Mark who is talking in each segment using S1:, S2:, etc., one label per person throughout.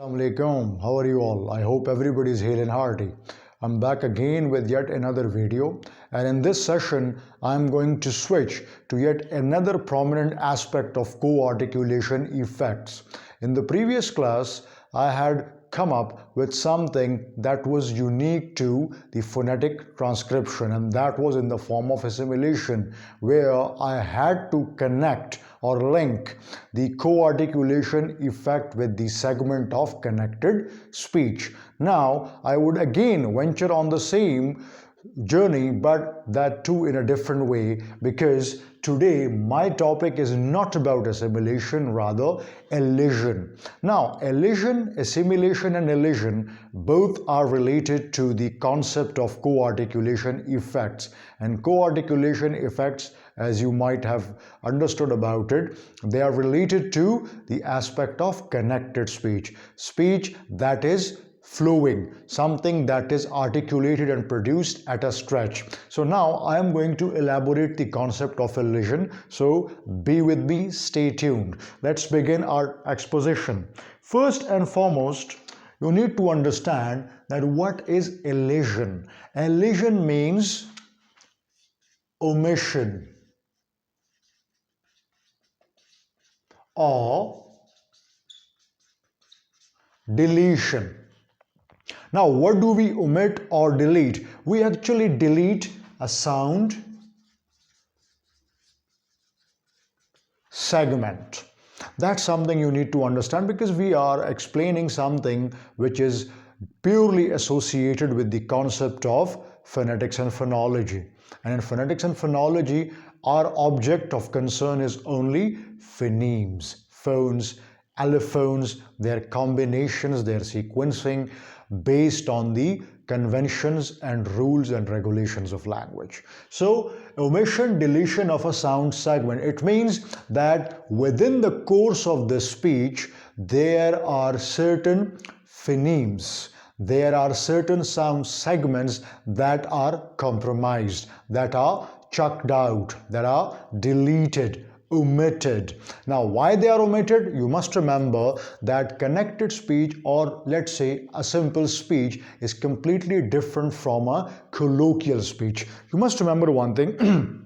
S1: Assalamualaikum. How are you all? I hope everybody is hale and hearty. I'm back again with yet another video, and in this session I'm going to switch to yet another prominent aspect of co-articulation effects. In the previous class I had come up with something that was unique to the phonetic transcription, and that was in the form of assimilation, where I had to connect or link the co-articulation effect with the segment of connected speech. Now I would again venture on the same journey, but that too in a different way, because today my topic is not about assimilation, rather elision. Now elision, assimilation and elision both are related to the concept of co-articulation effects, and co-articulation effects, as you might have understood about it, they are related to the aspect of connected speech that is flowing, something that is articulated and produced at a stretch. So now I am going to elaborate the concept of elision, so be with me, stay tuned. Let's begin our exposition. First and foremost, you need to understand that what is elision. Elision means omission or deletion. Now, what do we omit or delete? We actually delete a sound segment. That's something you need to understand, because we are explaining something which is purely associated with the concept of phonetics and phonology. And in phonetics and phonology, our object of concern is only phonemes, phones, allophones, their combinations, their sequencing based on the conventions and rules and regulations of language. So omission, deletion of a sound segment, it means that within the course of the speech there are certain phonemes, there are certain sound segments that are compromised, that are chucked out, that are deleted, omitted. Now, why they are omitted? You must remember that connected speech, or let's say a simple speech, is completely different from a colloquial speech. You must remember one thing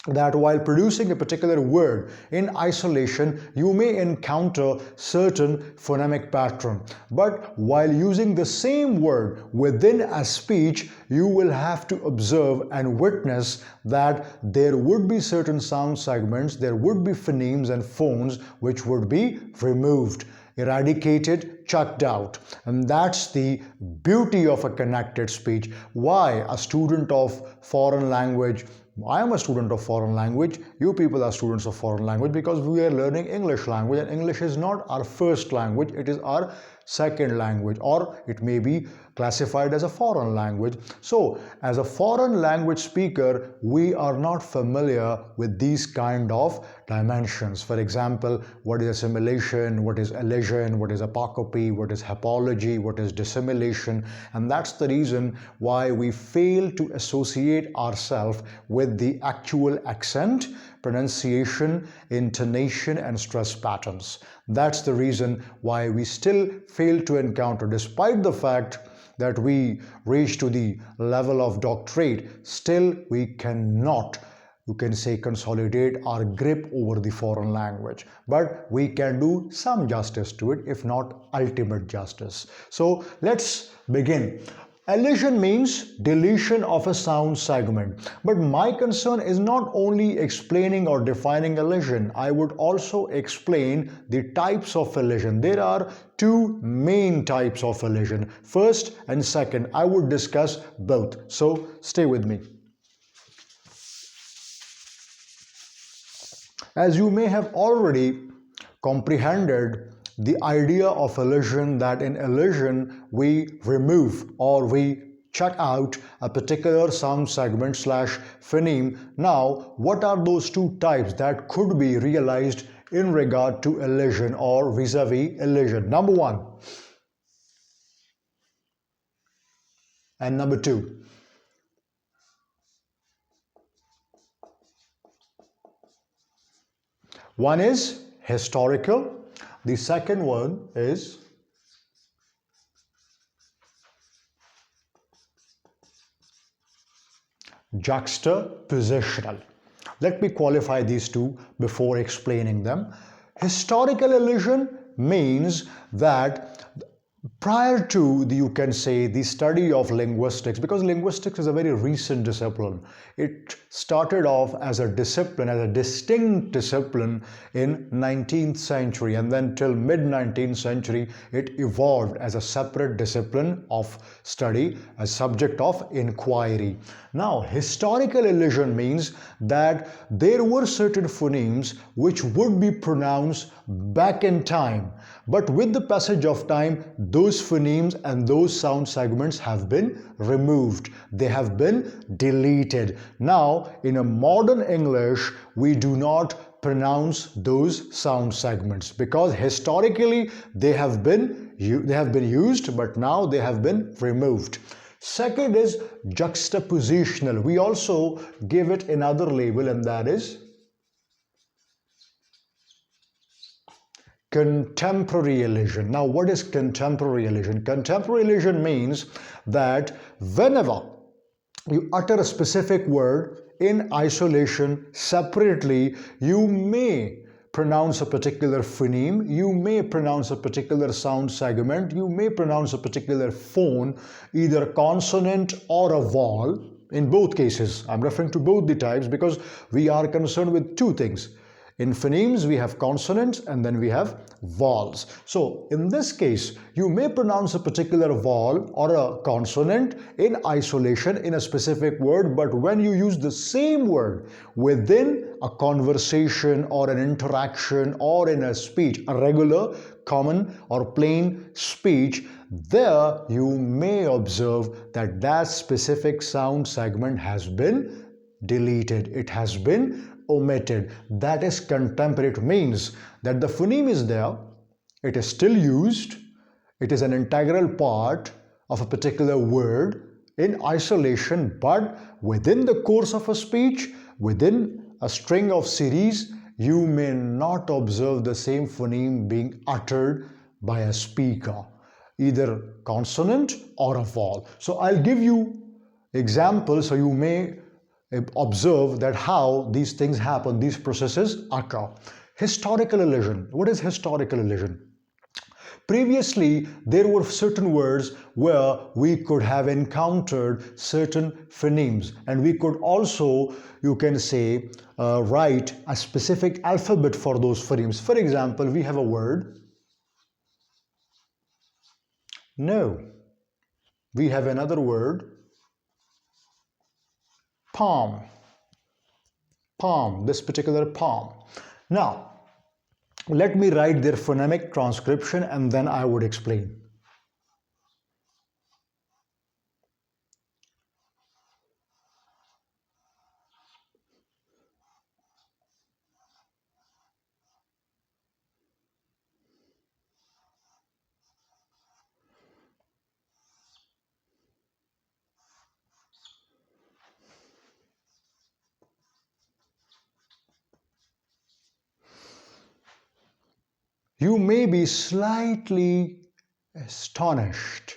S1: that while producing a particular word in isolation, you may encounter certain phonemic pattern, but while using the same word within a speech, you will have to observe and witness that there would be certain sound segments, there would be phonemes and phones which would be removed, eradicated, chucked out. And that's the beauty of a connected speech. Why a student of foreign language, I am a student of foreign language, you people are students of foreign language, because we are learning English language, and English is not our first language, it is our second language, or it may be classified as a foreign language. So as a foreign language speaker, we are not familiar with these kind of dimensions. For example, what is assimilation, what is elision, what is apocopy, what is hapology, what is dissimilation, and that's the reason why we fail to associate ourselves with the actual accent, pronunciation, intonation, and stress patterns. That's the reason why we still fail to encounter, despite the fact that we reach to the level of doctorate, still we cannot, you can say, consolidate our grip over the foreign language, but we can do some justice to it, if not ultimate justice. So let's begin. Elision means deletion of a sound segment, but my concern is not only explaining or defining elision, I would also explain the types of elision. There are two main types of elision, first and second. I would discuss both, so stay with me. As you may have already comprehended the idea of elision, that in elision we remove or we chuck out a particular sound segment slash phoneme. Now, what are those two types that could be realized in regard to elision or vis-a-vis elision? Number one and number two. One is historical, the second one is juxtapositional. Let me qualify these two before explaining them. Historical elision means that prior to the, you can say, the study of linguistics, because linguistics is a very recent discipline. It started off as a discipline, as a distinct discipline in 19th century, and then till mid 19th century it evolved as a separate discipline of study, a subject of inquiry. Now historical elision means that there were certain phonemes which would be pronounced back in time, but with the passage of time those phonemes and those sound segments have been removed, they have been deleted. Now in a modern English we do not pronounce those sound segments because historically they have been used, but now they have been removed. Second is juxtapositional. We also give it another label, and that is contemporary elision. Now what is contemporary elision? Contemporary elision means that whenever you utter a specific word in isolation separately, you may pronounce a particular phoneme, you may pronounce a particular sound segment, you may pronounce a particular phone, either consonant or a vowel. In both cases, I'm referring to both the types because we are concerned with two things. In phonemes, we have consonants and then we have vowels. So in this case, you may pronounce a particular vowel or a consonant in isolation in a specific word, but when you use the same word within a conversation or an interaction or in a speech, a regular, common or plain speech, there you may observe that that specific sound segment has been deleted, it has been omitted. That is contemporary. It means that the phoneme is there, it is still used, it is an integral part of a particular word in isolation, but within the course of a speech, within a string of series, you may not observe the same phoneme being uttered by a speaker, either consonant or a vowel. So I'll give you examples so you may observe that how these things happen, these processes occur. Historical elision. What is historical elision? Previously, there were certain words where we could have encountered certain phonemes, and we could also, you can say, write a specific alphabet for those phonemes. For example, we have a word no. We have another word palm, palm, this particular palm. Now, let me write their phonemic transcription and then I would explain. You may be slightly astonished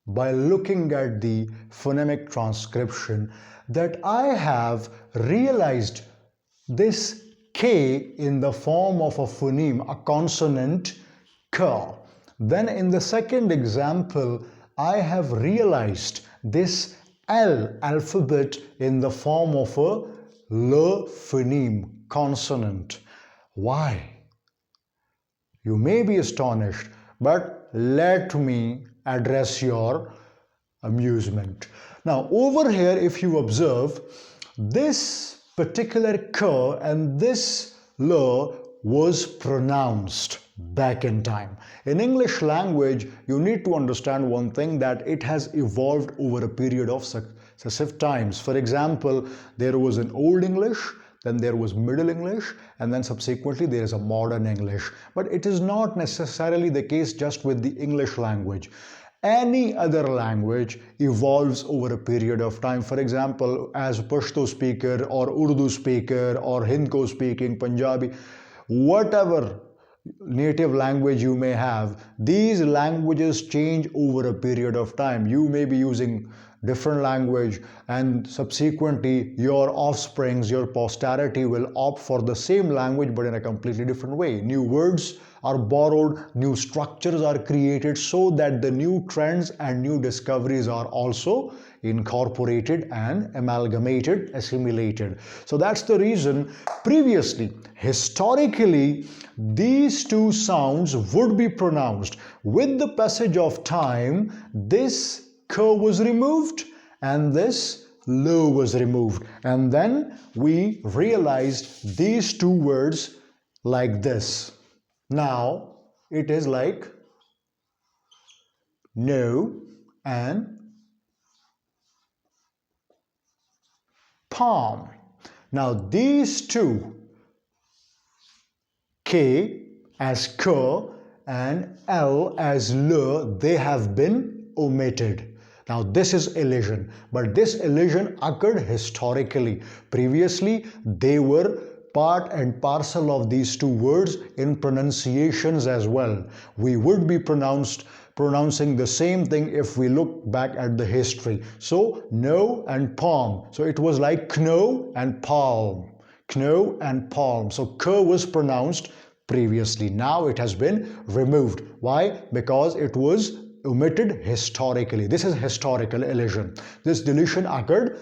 S1: by looking at the phonemic transcription that I have realized this K in the form of a phoneme, a consonant K. Then in the second example, I have realized this L alphabet in the form of a L phoneme, consonant. Why? You may be astonished, but let me address your amusement. Now, over here, if you observe, this particular K and this L was pronounced back in time. In English language, you need to understand one thing, that it has evolved over a period of successive times. For example, there was an Old English, then there was Middle English, and then subsequently there is a Modern English. But it is not necessarily the case just with the English language. Any other language evolves over a period of time. For example, as Pashto speaker or Urdu speaker or Hindko speaking, Punjabi, whatever native language you may have, these languages change over a period of time. You may be using different language, and subsequently your offsprings, your posterity will opt for the same language but in a completely different way. New words are borrowed, new structures are created so that the new trends and new discoveries are also incorporated and amalgamated, assimilated. So that's the reason previously, historically, these two sounds would be pronounced. With the passage of time, this k was removed and this lo was removed. And then we realized these two words like this. Now it is like no and palm. Now these two, K as k and L as l, they have been omitted. Now this is elision, but this elision occurred historically. Previously, they were part and parcel of these two words in pronunciations as well. We would be pronouncing the same thing if we look back at the history. So no and palm. So it was like kno and palm. Kno and palm. So k was pronounced previously. Now it has been removed. Why? Because it was omitted historically. This is historical elision. This deletion occurred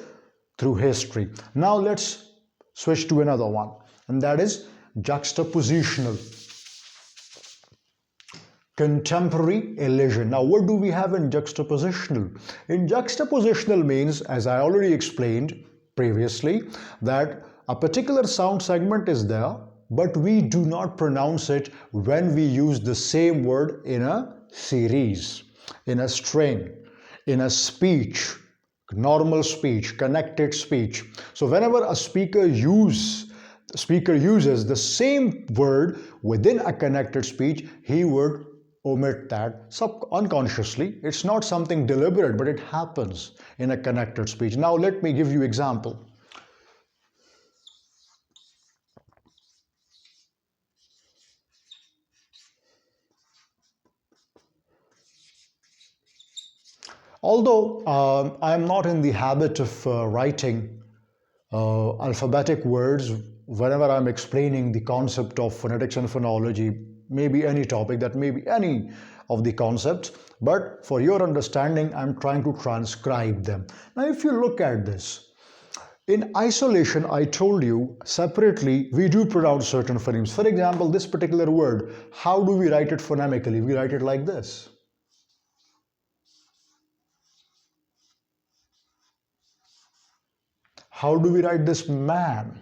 S1: through history. Now let's switch to another one, and that is juxtapositional. Contemporary elision. Now what do we have in juxtapositional? In juxtapositional means, as I already explained previously, that a particular sound segment is there, but we do not pronounce it when we use the same word in a series, in a string, in a speech, normal speech, connected speech. So whenever a speaker uses the same word within a connected speech, he would omit that unconsciously. It's not something deliberate, but it happens in a connected speech. Now let me give you example. Although I am not in the habit of writing alphabetic words whenever I'm explaining the concept of phonetics and phonology, maybe any topic, that may be any of the concepts, but for your understanding, I'm trying to transcribe them. Now, if you look at this, in isolation, I told you separately, we do pronounce certain phonemes. For example, this particular word, how do we write it phonemically? We write it like this. How do we write this man?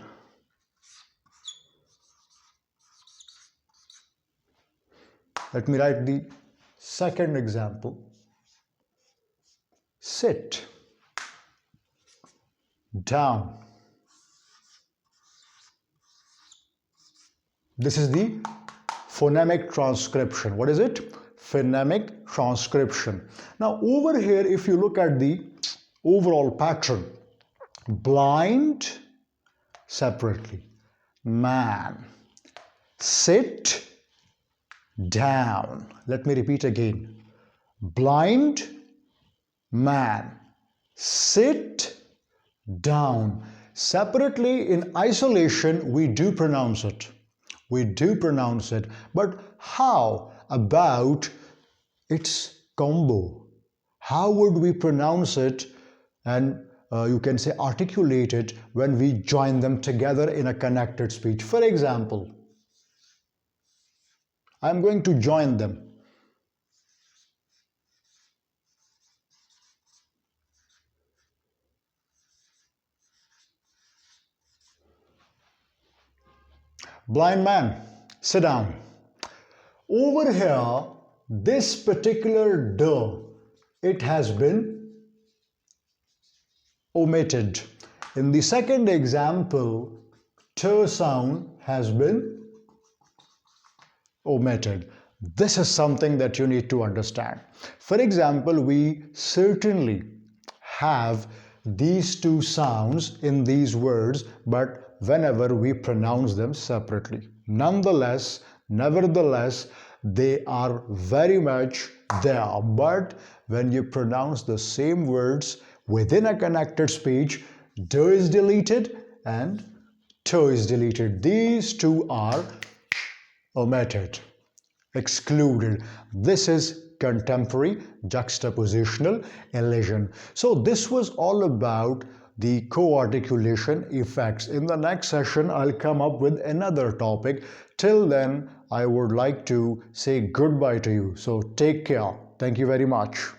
S1: Let me write the second example. Sit. Down. This is the phonemic transcription. What is it? Phonemic transcription. Now over here, if you look at the overall pattern, blind separately, man, sit, down. Let me repeat again. Blind, man, sit, down. Separately, in isolation, we do pronounce it. We do pronounce it. But how about its combo? How would we pronounce it and you can say articulate it when we join them together in a connected speech? For example, I'm going to join them. Blind man, sit down. Over here, this particular d, it has been omitted. In the second example, t sound has been omitted. This is something that you need to understand. For example, we certainly have these two sounds in these words, but whenever we pronounce them separately. Nonetheless, nevertheless, they are very much there. But when you pronounce the same words Within a connected speech, de is deleted and to is deleted. These two are omitted, excluded. This is contemporary juxtapositional elision. So this was all about the co-articulation effects. In the next session, I'll come up with another topic. Till then, I would like to say goodbye to you. So take care. Thank you very much.